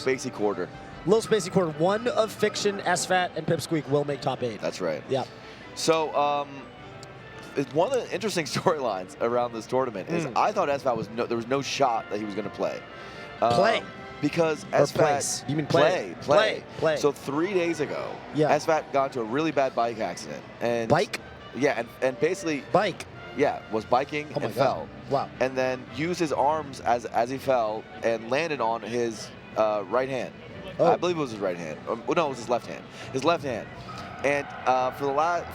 spacey quarter. Little spacey quarter. One of Fiction, SFAT, and Pipsqueak will make top 8. That's right. Yeah. So, it's one of the interesting storylines around this tournament is I thought SFAT there was no shot that he was going to play. Play. Because Or SFAT. place. You mean play? Play. So 3 days ago, SFAT got into a really bad bike accident. And Bike? Yeah, and basically. Bike. Yeah, was biking and fell. Wow. And then used his arms as he fell and landed on his right hand. I believe it was his right hand. No, it was his left hand. His left hand. And for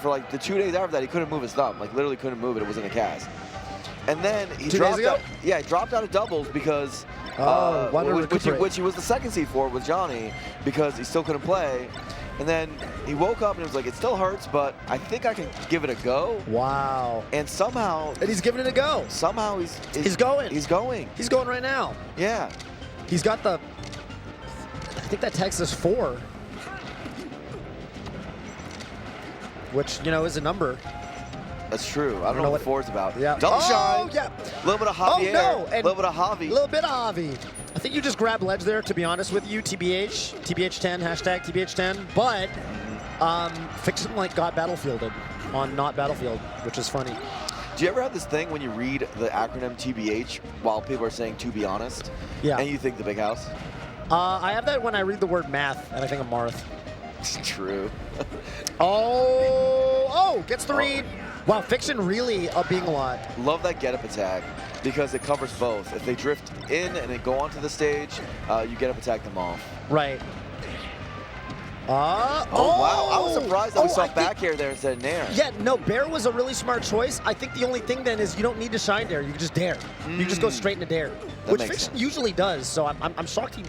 like the 2 days after that, he couldn't move his thumb. Like literally couldn't move it. It was in a cast. And then he dropped out. Yeah, he dropped out of doubles because which he was the second seed for with Johnny because he still couldn't play. And then he woke up and he was like, it still hurts, but I think I can give it a go. Wow. And somehow. And he's giving it a go. Somehow he's going. He's going. He's going right now. Yeah. He's got the, I think that Texas 4. Which, you know, is a number. That's true. I don't know what 4 is about. Yeah. Double shine. Yeah. A little bit of Javier. Oh, no. A little bit of Javi. A little bit of Javi. I think you just grabbed ledge there, to be honest with you. TBH, TBH10, hashtag TBH10. But Fiction like got battlefielded on not Battlefield, which is funny. Do you ever have this thing when you read the acronym TBH while people are saying to be honest? Yeah. And you think the big house? I have that when I read the word math, and I think of Marth. True. Gets the read. Wow, Fiction really being a lot. Love that get-up attack because it covers both. If they drift in and then go onto the stage, you get-up attack them off. Right. Wow. I was surprised that we saw back air there instead of nair. Yeah, no, Bear was a really smart choice. I think the only thing then is you don't need to shine dare. You can just dare. You just go straight into dare, which Fiction usually does. So I'm shocked he...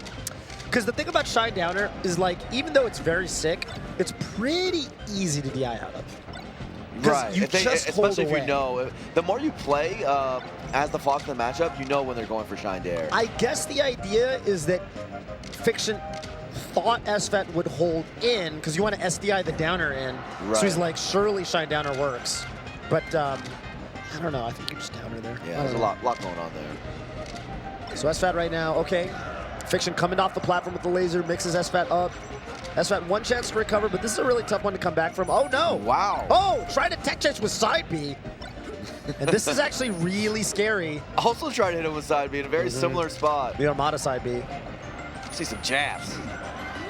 Because the thing about Shine Downer is, like, even though it's very sick, it's pretty easy to DI out of. Right. You just especially if away. you know. The more you play as the Fox in the matchup, you know when they're going for Shine Dare. I guess the idea is that Fiction thought SFAT would hold in, because you want to SDI the Downer in. Right. So he's like, surely Shine Downer works. But I don't know. I think you're just Downer there. Yeah, there's a lot going on there. So SFAT right now, okay. Fiction coming off the platform with the laser, mixes SFAT up. SFAT one chance to recover, but this is a really tough one to come back from. Oh no! Wow! Oh, trying to tech chase with side B. And this is actually really scary. Also trying to hit him with side B in a very similar spot. The Armada side B. See some jabs.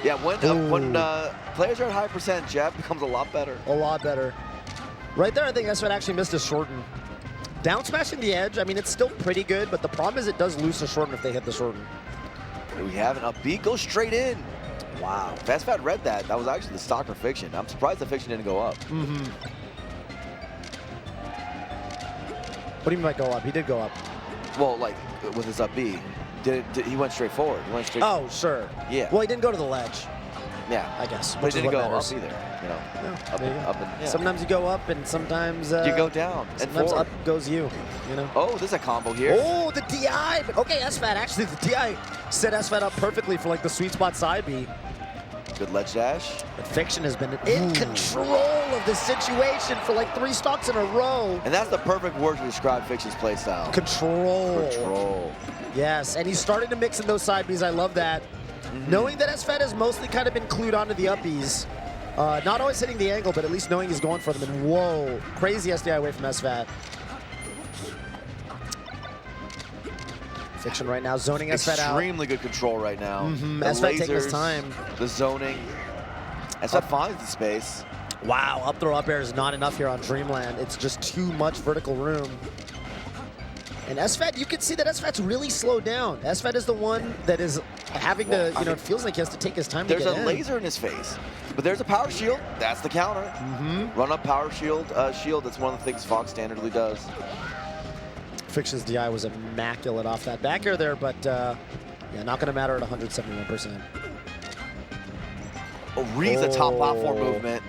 Yeah, when players are at high percent, jab becomes a lot better. A lot better. Right there, I think SFAT actually missed his shorten. Down smashing the edge, I mean, it's still pretty good, but the problem is it does lose the shorten if they hit the shorten. We have an up B, go straight in. Wow. If SFAT read that, that was actually the stock for Fiction. I'm surprised the Fiction didn't go up. What do you mean by go up? He did go up. Well, like, with his up B. He went straight forward. He went straight Oh, sure. Yeah. Well, he didn't go to the ledge. Yeah. I guess. But he didn't go up either, you know. Yeah, up and yeah. Sometimes you go up and sometimes... you go down and sometimes forward. up goes you know. Oh, there's a combo here. Oh, the DI. But okay, SFAT, actually, the DI set SFAT up perfectly for, like, the sweet spot side B. Good ledge dash. But Fiction has been in control of the situation for, like, 3 stocks in a row. And that's the perfect word to describe Fiction's playstyle. Control. Control. Yes, and he's starting to mix in those side Bs. I love that. Knowing that SFAT has mostly kind of been clued onto the uppies. Not always hitting the angle, but at least knowing he's going for them. And whoa, crazy SDI away from SFAT. Fiction right now, zoning SFAT out. Extremely good control right now. The SFAT lasers, taking his time. The zoning. SFAT finds the space. Wow, up throw up air is not enough here on Dreamland. It's just too much vertical room. And SFAT, you can see that SFAT's really slowed down. SFAT is the one that is having to, you know, it feels like he has to take his time to get in. There's a laser in his face, but there's a power shield. That's the counter. Run up power shield. That's one of the things Fox standardly does. Fiction's DI was immaculate off that back air there, but yeah, not going to matter at 171%. Oh, reads a top platform movement.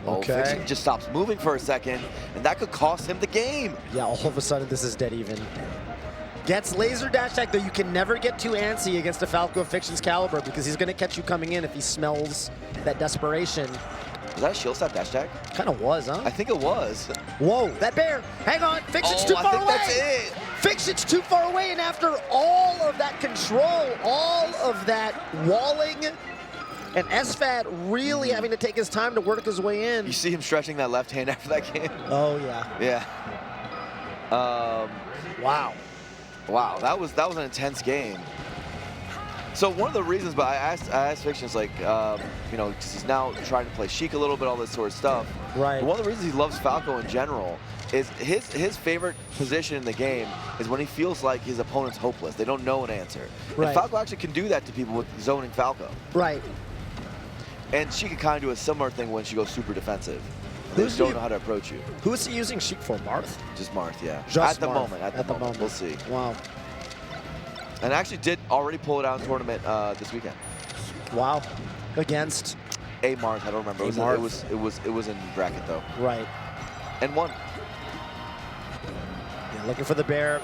Okay. Oh, Fiction just stops moving for a second, and that could cost him the game. Yeah, all of a sudden this is dead even. Gets laser dash attack, though you can never get too antsy against a Falco of Fiction's caliber because he's going to catch you coming in if he smells that desperation. Was that a shield stop dash tag? Kind of was, huh? I think it was. Whoa, that bear. Hang on, Fiction's too far away. That's it. Fiction's too far away, and after all of that control, all of that walling and SFAT really having to take his time to work his way in. You see him stretching that left hand after that game? Oh, yeah. Yeah. Wow. Wow, that was an intense game. So one of the reasons, but I asked Fiction's like, you know, because he's now trying to play Sheik a little bit, all this sort of stuff. Right. But one of the reasons he loves Falco in general is his favorite position in the game is when he feels like his opponent's hopeless. They don't know an answer. Right. And Falco actually can do that to people with zoning Falco. Right. And she can kind of do a similar thing when she goes super defensive. They just don't know how to approach you. Who is he using Sheik for? Marth? Just Marth, yeah. Just at the Marth. moment. At the moment. We'll see. Wow. And actually did already pull it out in tournament this weekend. Wow. Against a Marth, I don't remember. It was in bracket though. Right. And won. Yeah, looking for the bear.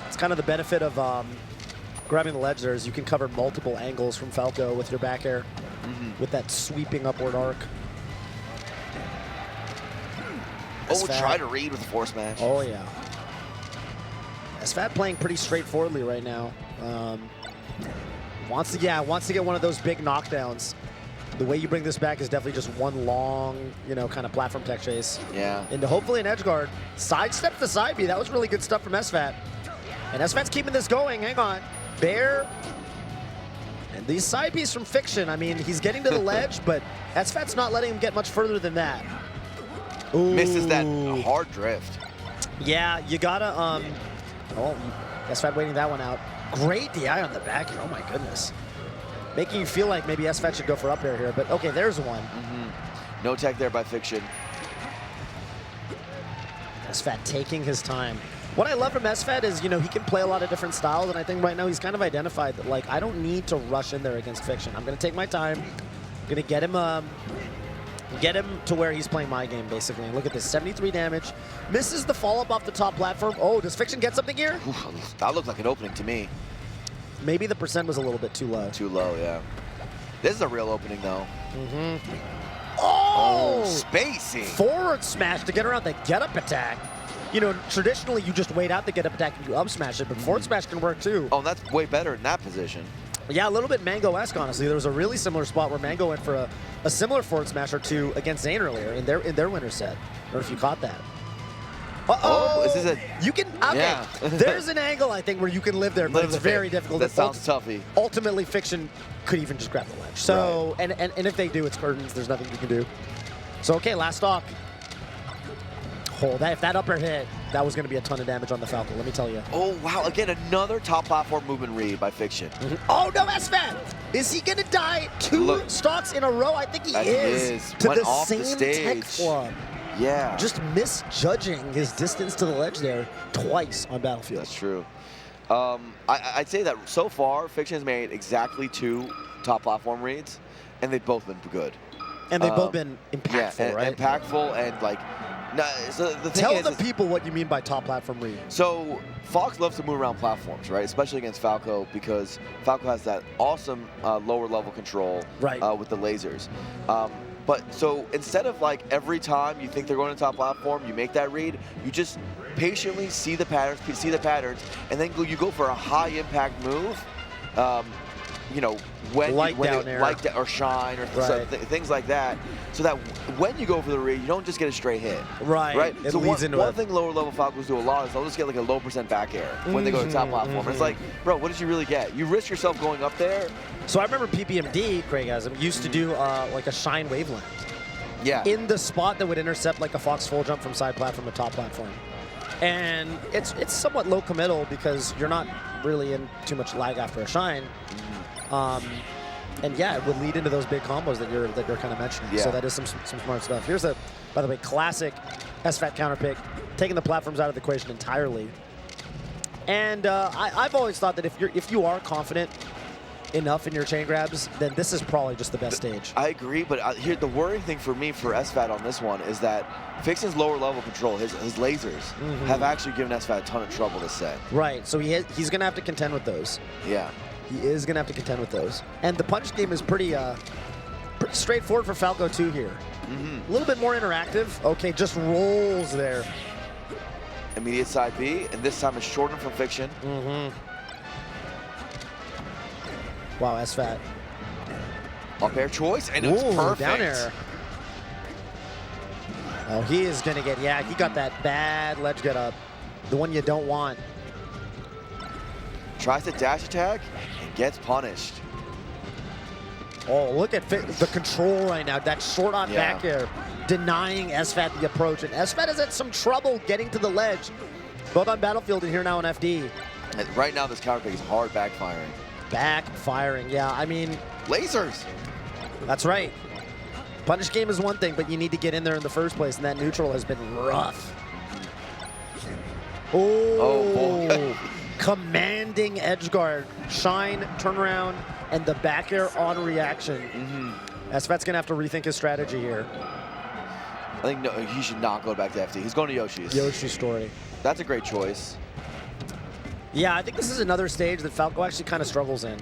It's kind of the benefit of grabbing the ledge there is you can cover multiple angles from Falco with your back air with that sweeping upward arc. Oh, try to read with the force smash. Oh, yeah. SFAT playing pretty straightforwardly right now. Wants to get one of those big knockdowns. The way you bring this back is definitely just one long, you know, kind of platform tech chase. Yeah. Into hopefully an edge guard. Sidestep the side B. That was really good stuff from SFAT. And SFAT's keeping this going. Hang on. Bear. And these side Bs from Fiction. I mean, he's getting to the ledge, but SFAT's not letting him get much further than that. Ooh. Misses that hard drift. Yeah, you gotta, oh, SFAT waiting that one out. Great DI on the back here, oh my goodness. Making you feel like maybe SFAT should go for up air here, but okay, there's one. No tech there by Fiction. SFAT taking his time. What I love from SFAT is, you know, he can play a lot of different styles, and I think right now he's kind of identified that, like, I don't need to rush in there against Fiction. I'm gonna take my time, I'm gonna get him to where he's playing my game, basically. And look at this, 73 damage. Misses the follow-up off the top platform. Oh, does Fiction get something here? Oof, that looked like an opening to me. Maybe the percent was a little bit too low. Too low, yeah. This is a real opening, though. Oh! Spacing! Forward smash to get around the get-up attack. You know, traditionally, you just wait out the get-up attack and you up smash it, but forward smash can work, too. Oh, that's way better in that position. Yeah, a little bit Mango-esque, honestly. There was a really similar spot where Mango went for a similar forward smash or two against Zane earlier in their winner set. I don't know if you caught that. Oh, is this a... You can... Okay, yeah. There's an angle, I think, where you can live there, but it's very difficult. That sounds toughy. Ultimately, Fiction could even just grab the ledge. So, right. and if they do, it's curtains. There's nothing you can do. So, okay, last stock. Oh, if that upper hit, that was going to be a ton of damage on the Falco, let me tell you. Oh, wow. Again, another top platform movement read by Fiction. Oh, no, SFAT! Is he going to die two stocks in a row? I think he is. To the same tech flop. Yeah. Just misjudging his distance to the ledge there twice on Battlefield. That's true. I'd say that so far, Fiction has made exactly 2 top platform reads, and they've both been good. And they've both been impactful, right? Impactful and, like, so the thing Tell the people what you mean by top platform read. So Fox loves to move around platforms, right? Especially against Falco, because Falco has that awesome lower level control with the lasers. But so instead of like every time you think they're going to top platform, you make that read, you just patiently see the patterns, and then you go for a high impact move. You know, when or shine or things like that, so that when you go for the read, you don't just get a straight hit. Right. It so leads into one thing lower level Falcons do a lot is they'll just get like a low percent back air when they go to top platform. It's like, bro, what did you really get? You risk yourself going up there. So I remember PPMD, Craig Asm, used to do like a shine wavelength. Yeah. In the spot that would intercept like a Fox full jump from side platform to top platform. And it's somewhat low committal because you're not really in too much lag after a shine. And yeah, it would lead into those big combos that you're kind of mentioning. Yeah. So that is some smart stuff. Here's a, by the way, classic SFAT counter pick, taking the platforms out of the equation entirely. And I've always thought that if you are confident enough in your chain grabs, then this is probably just the best stage. I agree, but here the worrying thing for me for SFAT on this one is that Fixin's lower level control, his lasers, have actually given SFAT a ton of trouble this set. Right, so he's going to have to contend with those. Yeah. He is going to have to contend with those. And the punch game is pretty straightforward for Falco too here. A little bit more interactive. Okay, just rolls there. Immediate side B, and this time it's shortened from Fiction. Wow, SFAT. Up air choice, and it's perfect. Down air. Oh, he is going to get, yeah, he got that bad ledge get up. The one you don't want. Tries to dash attack and gets punished. Oh, look at the control right now. That short on back air, denying SFAT the approach. And SFAT has had some trouble getting to the ledge, both on Battlefield and here now on FD. And right now, this counter pick is hard backfiring. Backfiring, yeah. I mean, lasers. That's right. Punish game is one thing, but you need to get in there in the first place, and that neutral has been rough. Oh boy. Commanding edge guard. Shine, turnaround, and the back air on reaction. SFAT's going to have to rethink his strategy here. I think no, he should not go back to FD. He's going to Yoshi's. Yoshi's story. That's a great choice. Yeah, I think this is another stage that Falco actually kind of struggles in.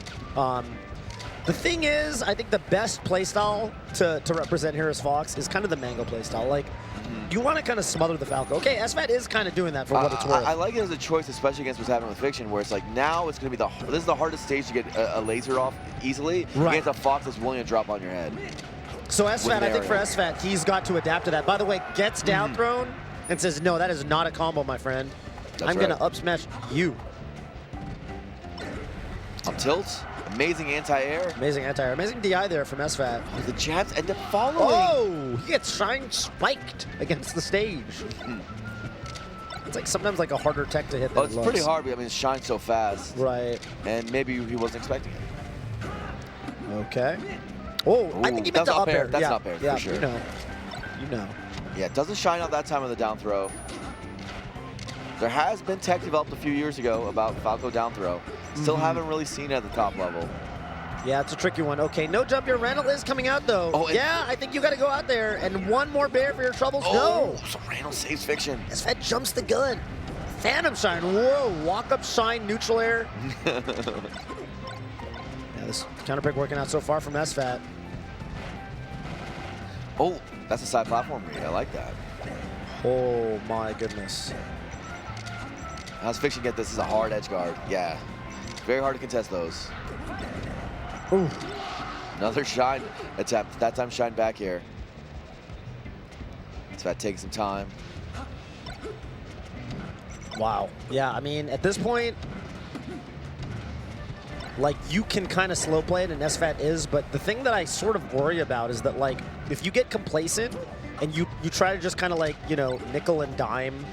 The thing is, I think the best playstyle to represent here as Fox is kind of the Mango playstyle. Like, you want to kind of smother the Falco. Okay, SFAT is kind of doing that for what it's worth. I like it as a choice, especially against what's happening with Fiction, where it's like now it's going to be this is the hardest stage to get a laser off easily against a Fox that's willing to drop on your head. So SFAT, I think for SFAT, he's got to adapt to that. By the way, gets down thrown and says, no, that is not a combo, my friend. I'm going to up smash you. Up tilt. Amazing anti-air. Amazing anti-air. Amazing DI there from SFAT. The jabs end up following. Oh, he gets shine spiked against the stage. It's like sometimes like a harder tech to hit than it's pretty hard, but I mean, it shines so fast. Right. And maybe he wasn't expecting it. Okay. Oh, I think he meant the up air. That's up air, yeah, for sure. You know. Yeah, it doesn't shine out that time on the down throw. There has been tech developed a few years ago about Falco down throw. Still haven't really seen it at the top level. Yeah, it's a tricky one. Okay, no jump here. Randall is coming out, though. Oh, yeah, I think you got to go out there. And one more bear for your troubles. Oh, no. So Randall saves Fiction. SFAT jumps the gun. Phantom shine. Whoa, walk-up shine, neutral air. Yeah, this counter pick working out so far from SFAT. Oh, that's a side platform read. I like that. Oh, my goodness. How's Fiction get this? This is a hard edge guard. Yeah. Very hard to contest those. Ooh. Another shine attempt. That time shine back here. SFAT taking some time. Wow. Yeah, I mean, at this point, like, you can kind of slow play it, and SFAT is, but the thing that I sort of worry about is that, like, if you get complacent and you try to just kind of, like, you know, nickel and dime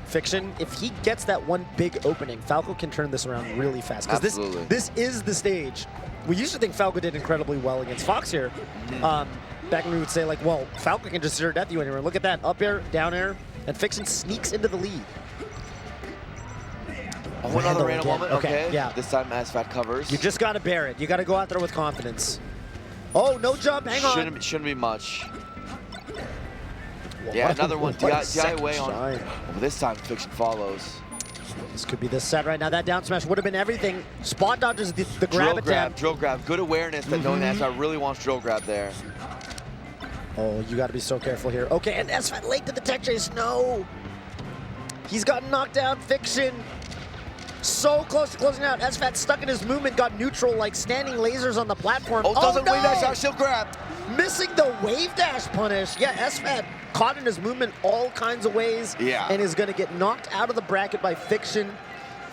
Fiction, if he gets that one big opening, Falco can turn this around really fast. Because this is the stage. We used to think Falco did incredibly well against Fox here. Back when we would say, like, well, Falco can just zero death you anywhere. Look at that, up air, down air, and Fiction sneaks into the lead. Oh, another random moment. Okay. Yeah. This time SFAT covers. You just got to bear it. You got to go out there with confidence. Oh, no jump. Hang on. Shouldn't be much. Yeah, another one. DI away on. Oh, this time Fiction follows. This could be the set right now. That down smash would have been everything. Spot dodges the grab attempt. Drill grab. Good awareness that knowing that SFAT really wants drill grab there. Oh, you got to be so careful here. Okay, and SFAT late to the tech chase. No. He's gotten knocked down. Fiction. So close to closing out. SFAT stuck in his movement, got neutral, like standing lasers on the platform. Oh, doesn't wave dash out, shield grab. Missing the wave dash punish. Yeah, SFAT caught in his movement all kinds of ways. Yeah. And is going to get knocked out of the bracket by Fiction.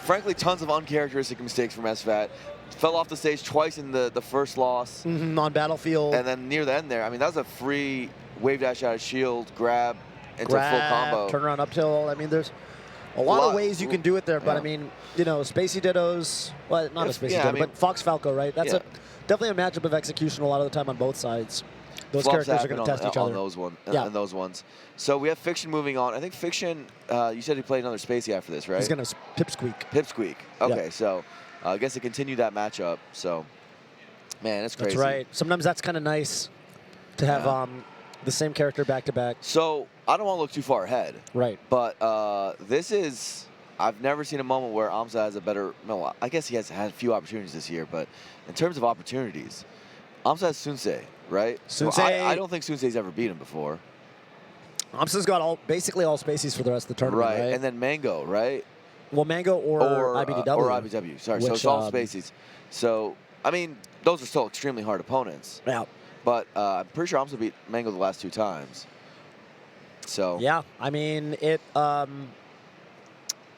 Frankly, tons of uncharacteristic mistakes from SFAT. Fell off the stage twice in the first loss. On Battlefield. And then near the end there, I mean, that was a free wave dash out of shield, grab into full combo. Turn around up tilt. I mean, there's a lot of ways you can do it there, but I mean, you know, Spacey Dittos, well, not a Spacey Ditto, but Fox Falco, right? That's definitely a matchup of execution a lot of the time on both sides. Those characters are going to test each other. On those ones. So we have Fiction moving on. I think Fiction, you said he played another Spacey after this, right? He's going to pipsqueak. Pipsqueak. Okay, so I guess to continue that matchup. So, man, it's crazy. That's right. Sometimes that's kind of nice to have the same character back-to-back. So I don't want to look too far ahead. Right. But this is, I've never seen a moment where Amsa has a better, no, I guess he has had a few opportunities this year, but in terms of opportunities, Amsa has Sunsei, right? Sunsei. Well, I don't think Sunsei's ever beat him before. Amsa's got basically all Spaceys for the rest of the tournament, right? And then Mango, right? Well, Mango or IBDW. Or IBDW, sorry. So it's all Spaceys. So I mean, those are still extremely hard opponents. Yeah. But I'm pretty sure Arms will beat Mango the last 2 times. So. Yeah, I mean,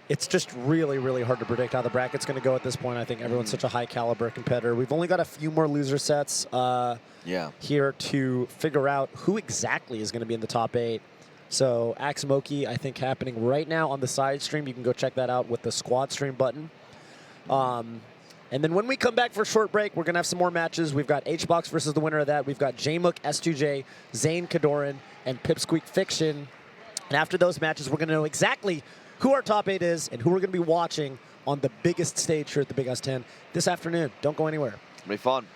it's just really, really hard to predict how the bracket's going to go at this point. I think everyone's such a high-caliber competitor. We've only got a few more loser sets here to figure out who exactly is going to be in the top 8. So Axmoki, I think, happening right now on the side stream. You can go check that out with the squad stream button. And then when we come back for a short break, we're going to have some more matches. We've got HBox versus the winner of that. We've got Jmook, S2J, Zane Kadoran, and Pipsqueak Fiction. And after those matches, we're going to know exactly who our top 8 is and who we're going to be watching on the biggest stage here at the Big House 10 this afternoon. Don't go anywhere. It'll be fun.